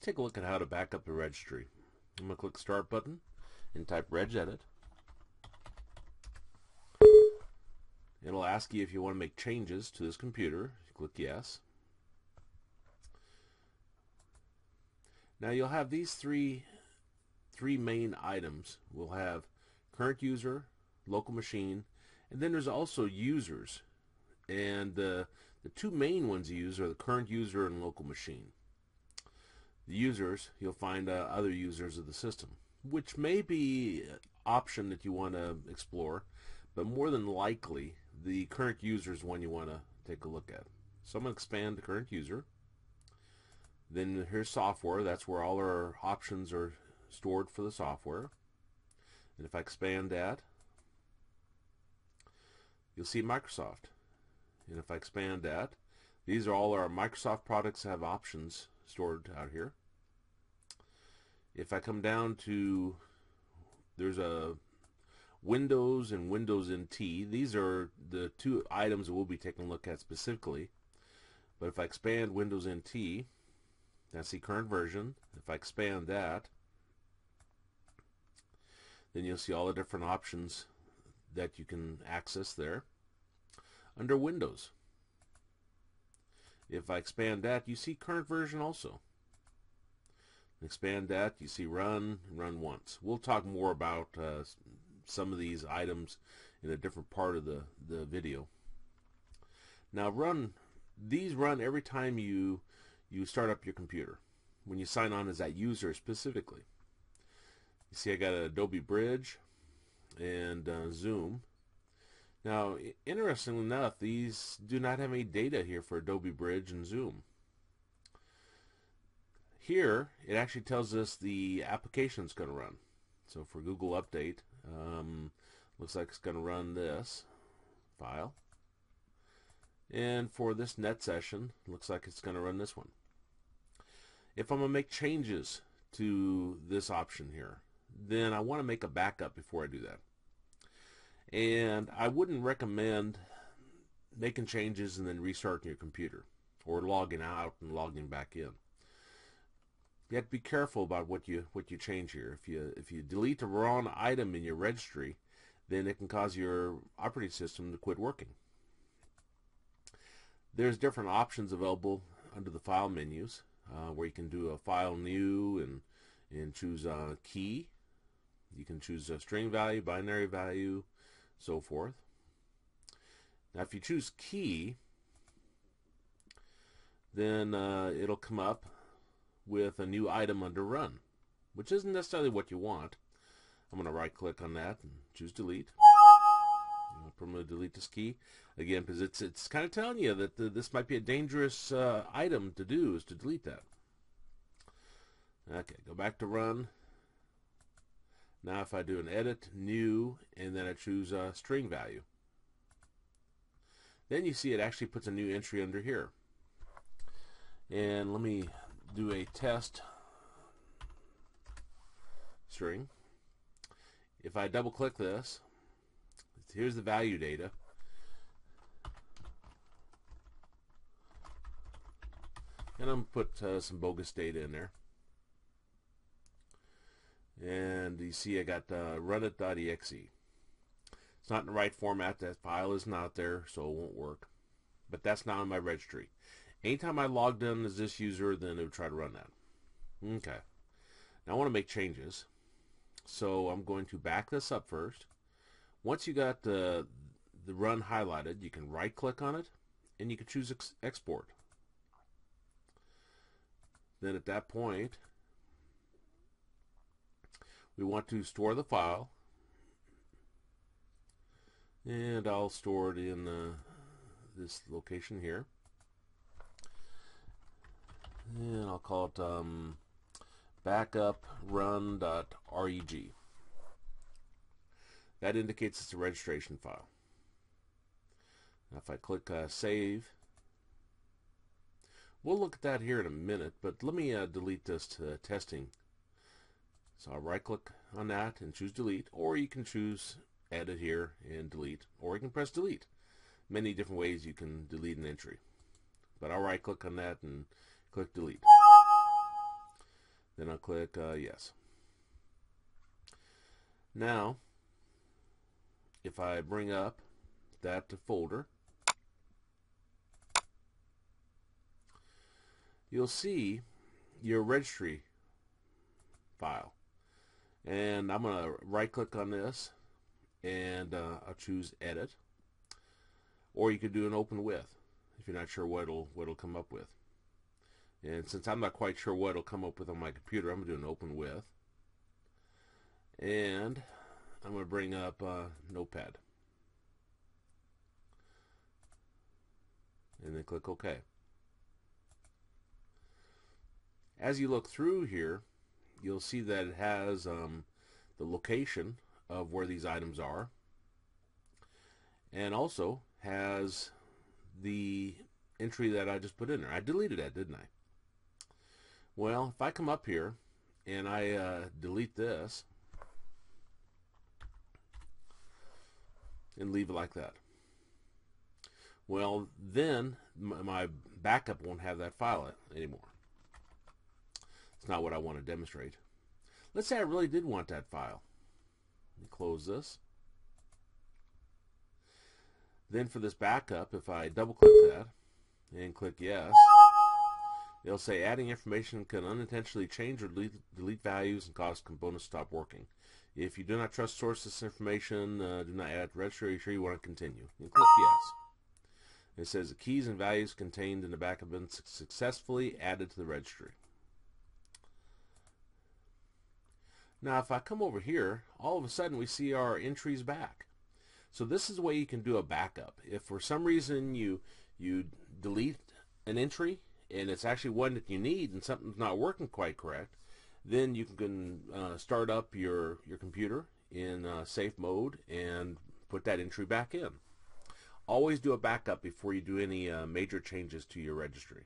take a look at how to back up the registry. I'm going to click Start button and type regedit. It'll ask you if you want to make changes to this computer. Click yes. Now you'll have these three main items. We'll have current user, local machine, and then there's also users. And the two main ones you use are the current user and local machine. The users, you'll find other users of the system, which may be an option that you want to explore, but more than likely the current user is one you want to take a look at. So I'm going to expand the current user. Then here's software. That's where all our options are stored for the software. And if I expand that, you'll see Microsoft. And if I expand that, these are all our Microsoft products that have options stored out here. If I come down to, there's a Windows and Windows NT. These are the two items that we'll be taking a look at specifically. But if I expand Windows NT, that's the current version. If I expand that, then you'll see all the different options that you can access there under Windows. If I expand that, you see current version also. Expand that, you see run once. We'll talk more about some of these items in a different part of the video. Now these run every time you start up your computer, when you sign on as that user specifically. You see I got Adobe Bridge and Zoom. Now, interestingly enough, these do not have any data here for Adobe Bridge and Zoom. Here, it actually tells us the application is going to run. So for Google Update, looks like it's going to run this file. And for this net session, looks like it's going to run this one. If I'm going to make changes to this option here, then I want to make a backup before I do that. And I wouldn't recommend making changes and then restarting your computer or logging out and logging back in. You have to be careful about what you change here. If you delete the wrong item in your registry, then it can cause your operating system to quit working. There's different options available under the file menus where you can do a file new and choose a key. You can choose a string value, binary value, so forth. Now if you choose key, then it'll come up with a new item under run, which isn't necessarily what you want. I'm going to right click on that and choose delete. I'm going to delete this key again because it's kind of telling you that this might be a dangerous item to do, is to delete that. Okay, go back to run. Now if I do an edit, new, and then I choose a string value, then you see it actually puts a new entry under here. And let me do a test string. If I double click this, here's the value data. And I'm going to put some bogus data in there. And you see I got runit.exe. It's not in the right format. That file is not there, so it won't work. But that's not in my registry. Anytime I logged in as this user, then it would try to run that. Okay. Now I want to make changes. So I'm going to back this up first. Once you got the run highlighted, you can right click on it and you can choose export. Then at that point, we want to store the file. And I'll store it in this location here. And I'll call it backup run.reg. That indicates it's a registration file. Now if I click save, we'll look at that here in a minute, but let me delete this to testing. So I'll right click on that and choose delete, or you can choose edit here and delete, or you can press delete. Many different ways you can delete an entry. But I'll right click on that and click delete. Then I'll click yes. Now, if I bring up that folder, you'll see your registry file. And I'm going to right click on this and I'll choose edit. Or you could do an open with if you're not sure what it'll come up with. And since I'm not quite sure what it'll come up with on my computer, I'm going to do an open with. And I'm going to bring up Notepad. And then click OK. As you look through here, you'll see that it has the location of where these items are, and also has the entry that I just put in there. I deleted that, didn't I? Well, if I come up here and I delete this and leave it like that, well, then my backup won't have that file anymore. It's not what I want to demonstrate. Let's say I really did want that file. Let me close this. Then for this backup, if I double click that and click yes, it'll say adding information can unintentionally change or delete values and cause components to stop working. If you do not trust source this information, do not add to registry. Are you sure you want to continue? And click yes. It says the keys and values contained in the backup have been successfully added to the registry. Now if I come over here, all of a sudden we see our entries back. So this is the way you can do a backup. If for some reason you delete an entry and it's actually one that you need and something's not working quite correct, then you can start up your computer in safe mode and put that entry back in. Always do a backup before you do any major changes to your registry.